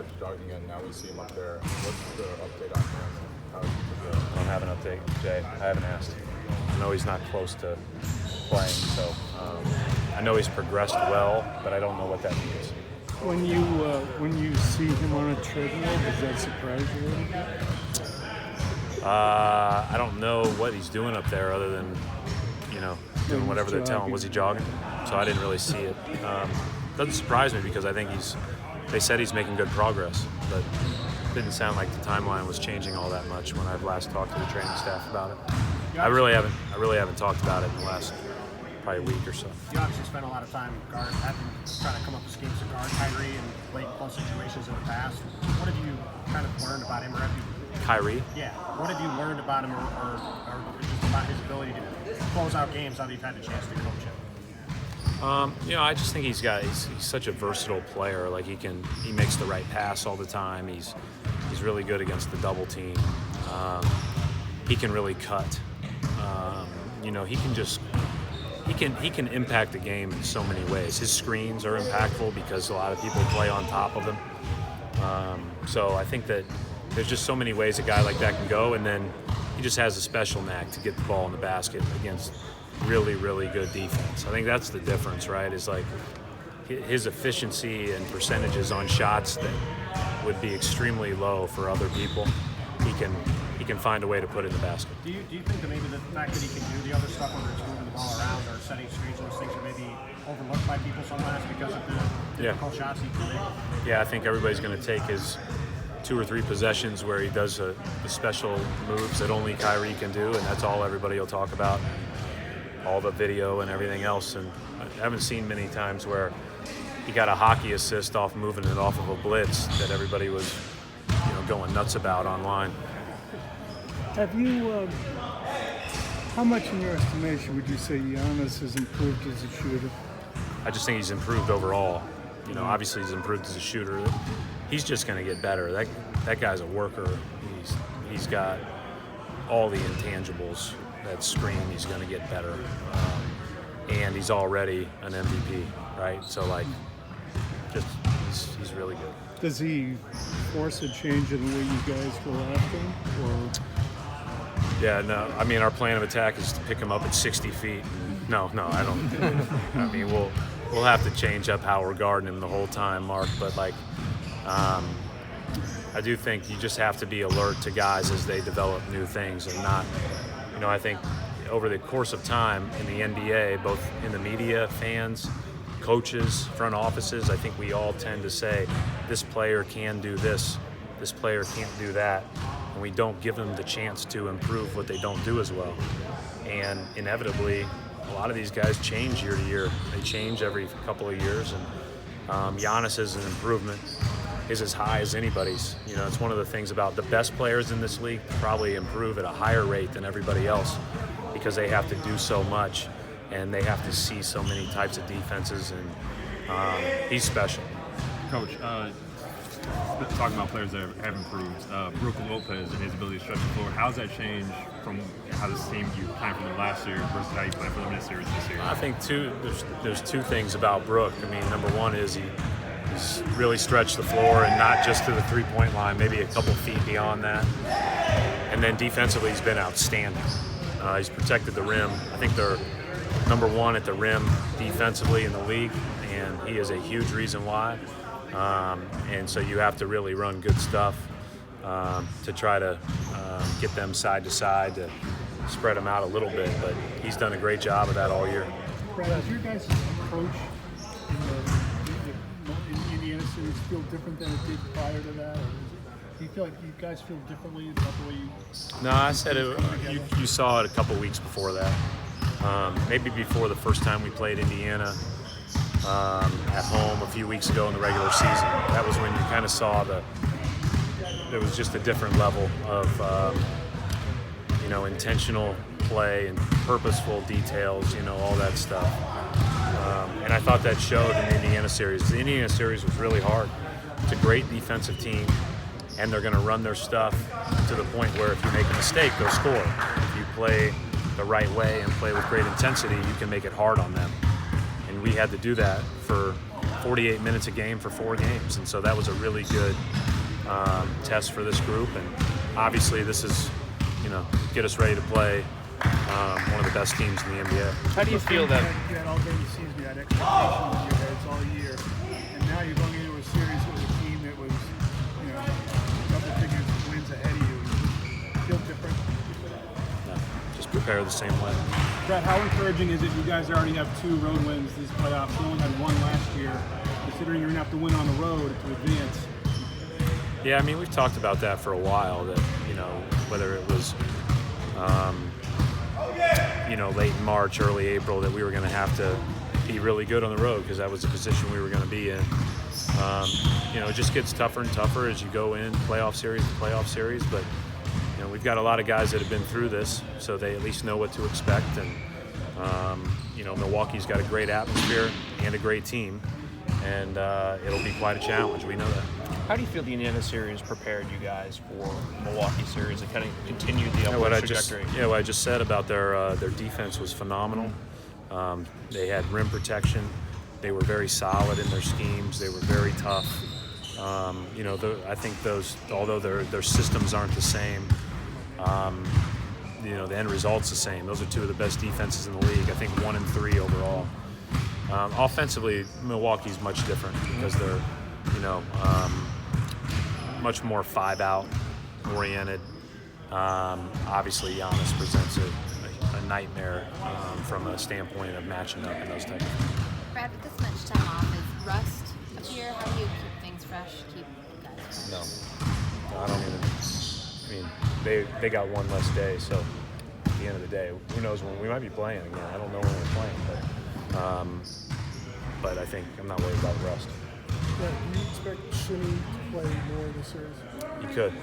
starts jogging and now we see him up there. What's the update on him? How is he doing? I don't have an update, Jay. I haven't asked. I know he's not close to playing, so I know he's progressed well, but I don't know what that means. When you see him on a treadmill, does that surprise you a little bit? I don't know what he's doing up there other than, doing whatever they tell him. Was he jogging? So I didn't really see it. Doesn't surprise me because I think they said he's making good progress, but it didn't sound like the timeline was changing all that much when I've last talked to the training staff about it. I really haven't talked about it in the last probably a week or so. You obviously spent a lot of time trying to come up with schemes to guard Kyrie in late close situations in the past. What have you kind of learned about him, or have you? Kyrie? Yeah. What have you learned about him, or just about his ability to close out games now that you've had the chance to coach him? I just think he's such a versatile player. Like he makes the right pass all the time. He's really good against the double team. He can really cut. He can impact the game in so many ways. His screens are impactful because a lot of people play on top of him. So I think that there's just so many ways a guy like that can go, and then he just has a special knack to get the ball in the basket against really, really good defense. I think that's the difference, right? Is like his efficiency and percentages on shots that would be extremely low for other people. He can find a way to put it in the basket. Do you think that maybe the fact that he can do the other stuff, whether it's moving the ball around or setting screens, those things are maybe overlooked by people sometimes because of the difficult shots he can make? Yeah, I think everybody's going to take his 2 or 3 possessions where he does the special moves that only Kyrie can do, and that's all everybody will talk about, all the video and everything else. And I haven't seen many times where he got a hockey assist off moving it off of a blitz that everybody was going nuts about online. Have you, how much in your estimation would you say Giannis has improved as a shooter? I just think he's improved overall. Obviously he's improved as a shooter. He's just going to get better. That guy's a worker. He's got all the intangibles that scream he's going to get better. And he's already an MVP, right? So he's really good. Does he force a change in the way you guys go after him? Or? Yeah, no. I mean, our plan of attack is to pick him up at 60 feet. No, I don't. I mean, we'll have to change up how we're guarding him the whole time, Mark. But I do think you just have to be alert to guys as they develop new things and not. I think over the course of time in the NBA, both in the media, fans, coaches, front offices, I think we all tend to say this player can do this player can't do that, and we don't give them the chance to improve what they don't do as well. And inevitably, a lot of these guys change year to year. They change every couple of years, and Giannis's improvement is as high as anybody's. It's one of the things about the best players in this league probably improve at a higher rate than everybody else because they have to do so much and they have to see so many types of defenses, and he's special. Coach, talking about players that have improved, Brooke Lopez and his ability to stretch the floor, how's that changed from how this team you played for them last year versus how you played for them this year? I think there's 2 things about Brooke. I mean, number one is he's really stretched the floor, and not just to the 3-point line, maybe a couple feet beyond that. And then defensively, he's been outstanding. He's protected the rim. I think they're number 1 at the rim defensively in the league, and he is a huge reason why. And so you have to really run good stuff to try to get them side to side to spread them out a little bit. But he's done a great job of that all year. Brad, does your guys' approach in the Indiana series feel different than it did prior to that? Or do you feel like you guys feel differently about the way you? No, I said it. You saw it a couple weeks before that. Maybe before the first time we played Indiana at home a few weeks ago in the regular season. That was when you kind of saw there was just a different level of intentional play and purposeful details, all that stuff. And I thought that showed in the Indiana series. The Indiana series was really hard. It's a great defensive team, and they're going to run their stuff to the point where if you make a mistake, they'll score. If you play the right way and play with great intensity, you can make it hard on them. And we had to do that for 48 minutes a game for 4 games, and so that was a really good test for this group. And obviously, this is, get us ready to play one of the best teams in the NBA. How do you feel that? You had all during the season, you had expectations in your heads all year, and now you're going into a series with a team that was, double figures wins ahead of you. Feel different? No, just prepare the same way. Brett, how encouraging is it you guys already have 2 road wins this playoff? You only had 1 last year. Considering you're going to have to win on the road to advance. Yeah, I mean, we've talked about that for a while, that, whether it was, late in March, early April, that we were going to have to be really good on the road because that was the position we were going to be in. It just gets tougher and tougher as you go in playoff series to playoff series, but we've got a lot of guys that have been through this, so they at least know what to expect. And Milwaukee's got a great atmosphere and a great team, and it'll be quite a challenge. We know that. How do you feel the Indiana series prepared you guys for Milwaukee series and kind of continued the upward trajectory? What I just said about their defense was phenomenal. They had rim protection. They were very solid in their schemes. They were very tough. I think although their systems aren't the same, the end result's the same. Those are 2 of the best defenses in the league. I think 1 and 3 overall. Offensively, Milwaukee's much different because they're, much more 5-out oriented. Obviously, Giannis presents a nightmare from a standpoint of matching up and those types of things. Brad, with this much time off, is rust appear? How do you keep things fresh? Keep guys fresh? No, I don't even. I mean, they got 1 less day, so at the end of the day, who knows when we might be playing again. I don't know when we're playing, but I think I'm not worried about rust. Do you expect Shinny to play more this series? You could.